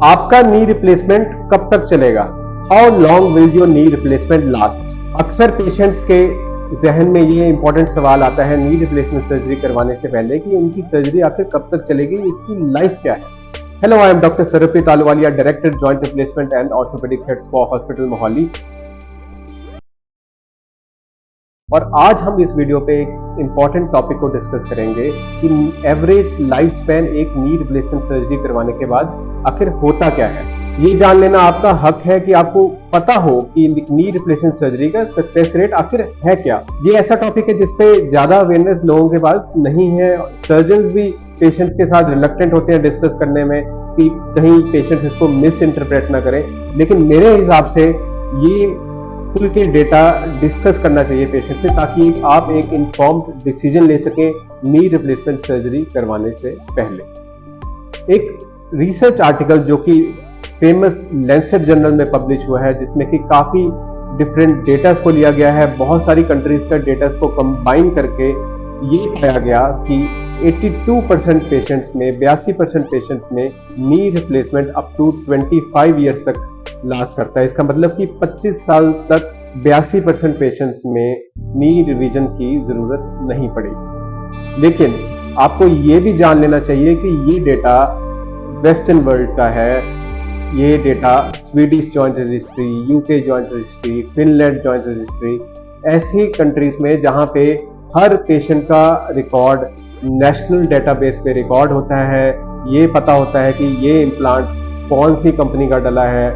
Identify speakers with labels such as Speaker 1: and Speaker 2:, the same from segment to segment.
Speaker 1: आपका knee replacement कब तक चलेगा? How long will your knee replacement last? अक्सर पेशेंट्स के जहन में ये इंपॉर्टेंट सवाल आता है नी रिप्लेसमेंट सर्जरी करवाने से पहले कि उनकी सर्जरी आखिर कब तक चलेगी, इसकी लाइफ क्या है। Hello, I am doctor Sarpreet Ahluwalia, director joint replacement and orthopaedics at spa hospital Mohali. और आज हम इस वीडियो पे एक इंपॉर्टेंट टॉपिक को डिस्कस करेंगे कि एवरेज लाइफ स्पैन एक नी रिप्लेसमेंट सर्जरी करवाने के बाद आखिर होता क्या है। ये जान लेना आपका हक है कि आपको पता हो कि नी रिप्लेसमेंट सर्जरी का सक्सेस रेट आखिर है क्या। ये ऐसा टॉपिक है जिसपे ज्यादा अवेयरनेस लोगों के पास नहीं है। सर्जन्स भी पेशेंट्स के साथ रिलक्टेंट होते हैं डिस्कस करने में कि कहीं पेशेंट्स इसको मिस इंटरप्रेट ना करें, लेकिन मेरे हिसाब से ये खुल के डेटा डिस्कस करना चाहिए पेशेंट से, ताकि आप एक इन्फॉर्म्ड डिसीजन ले सकें नी रिप्लेसमेंट सर्जरी करवाने से पहले। एक रिसर्च आर्टिकल जो कि फेमस लैंसेट जर्नल में पब्लिश हुआ है, जिसमें कि काफी डिफरेंट डेटास को लिया गया है, बहुत सारी कंट्रीज का डेटास को कंबाइन करके ये पाया गया कि 82% पेशेंट्स में 82% पेशेंट्स में knee replacement up to 25 years तक लास्ट करता है। इसका मतलब कि 25 साल तक 82% पेशेंट्स में नी रिवीजन की जरूरत नहीं पड़ी। लेकिन आपको ये भी जान लेना चाहिए कि ये डेटा वेस्टर्न वर्ल्ड का है। ये data Swedish joint registry, UK joint registry, Finland joint registry, ऐसी कंट्रीज में जहां पे हर पेशेंट का रिकॉर्ड नेशनल डेटाबेस पे रिकॉर्ड होता है। ये पता होता है कि ये इम्प्लांट कौन सी कंपनी का डला है,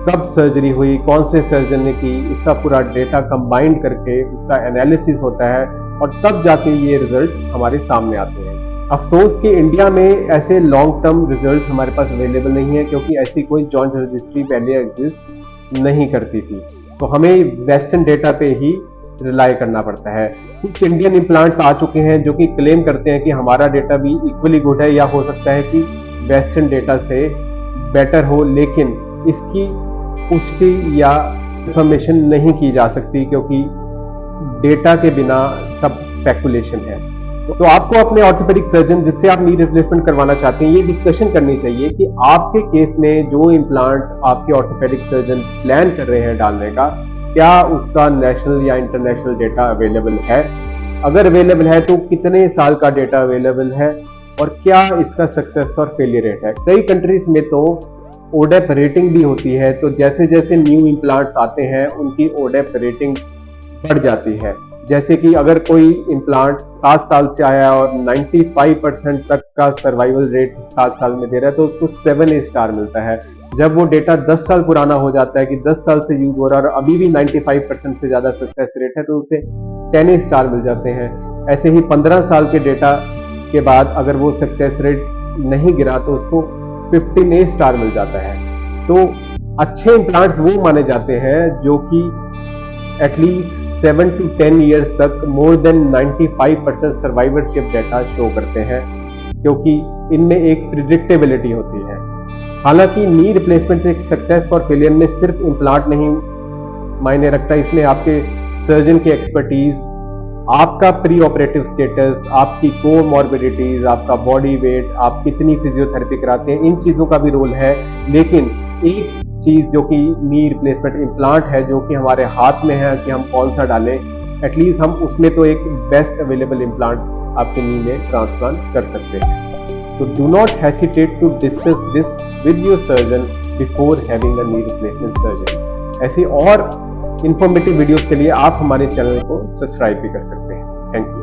Speaker 1: कब सर्जरी हुई, कौन से सर्जन ने की, इसका पूरा डेटा कंबाइंड करके उसका एनालिसिस होता है और तब जाके ये रिजल्ट हमारे सामने आते हैं। अफसोस कि इंडिया में ऐसे लॉन्ग टर्म रिजल्ट्स हमारे पास अवेलेबल नहीं है, क्योंकि ऐसी कोई जॉइंट रजिस्ट्री पहले एग्जिस्ट नहीं करती थी, तो हमें वेस्टर्न डेटा पे ही रिलाई करना पड़ता है। कुछ इंडियन इम्प्लांट्स आ चुके हैं जो कि क्लेम करते हैं कि हमारा डेटा भी इक्वली गुड है, या हो सकता है कि वेस्टर्न डेटा से बेटर हो, लेकिन इसकी पुष्टि या इंफॉर्मेशन नहीं की जा सकती, क्योंकि डेटा के बिना सब स्पेकुलेशन है। तो आपको अपने ऑर्थोपेडिक सर्जन जिससे आप नी रिप्लेसमेंट करवाना चाहते हैं, ये डिस्कशन करनी चाहिए कि आपके केस में जो इम्प्लांट आपके ऑर्थोपेडिक सर्जन प्लान कर रहे हैं डालने का, क्या उसका नेशनल या इंटरनेशनल डेटा अवेलेबल है। अगर अवेलेबल है तो कितने साल का डेटा अवेलेबल है और क्या इसका सक्सेस और फेलियर रेट है। कई कंट्रीज में तो ओडेप रेटिंग भी होती है, तो जैसे जैसे न्यू इम्प्लांट्स आते हैं उनकी ओडेप रेटिंग बढ़ जाती है। जैसे कि अगर कोई इम्प्लांट 7 साल से आया है और 95% तक का सर्वाइवल रेट 7 साल में दे रहा है, तो उसको 7 स्टार मिलता है। जब वो डेटा 10 साल पुराना हो जाता है कि 10 साल से यूज हो रहा है और अभी भी 95% से ज्यादा सक्सेस रेट है, तो उसे 10 स्टार मिल जाते हैं। ऐसे ही 15 साल के डेटा के बाद अगर वो सक्सेस रेट नहीं गिरा तो उसको 15 स्टार मिल जाता है। तो अच्छे इम्प्लांट्स वो माने जाते हैं जो कि एटलीस्ट 7 to 10 ईयर्स तक more than 95% survivorship data show करते हैं, क्योंकि इनमें एक प्रिडिक्टेबिलिटी होती है। हालांकि नी रिप्लेसमेंट एक सक्सेस और फेलियर में सिर्फ इम्प्लांट नहीं मायने रखता, इसमें आपके सर्जन की एक्सपर्टीज, आपका प्री ऑपरेटिव स्टेटस, आपकी कोमॉर्बिडिटीज, आपका बॉडी वेट, आप कितनी फिजियोथेरेपी कराते हैं, इन चीजों का भी रोल है। लेकिन एक चीज जो कि नी रिप्लेसमेंट इम्प्लांट है, जो कि हमारे हाथ में है कि हम कौन सा डालें, एटलीस्ट हम उसमें तो एक बेस्ट अवेलेबल इम्प्लांट आपके नी में ट्रांसप्लांट कर सकते हैं। तो do not hesitate to discuss this with your surgeon before having a knee replacement surgery. ऐसी और इंफॉर्मेटिव वीडियोस के लिए आप हमारे चैनल को सब्सक्राइब भी कर सकते हैं। Thank you.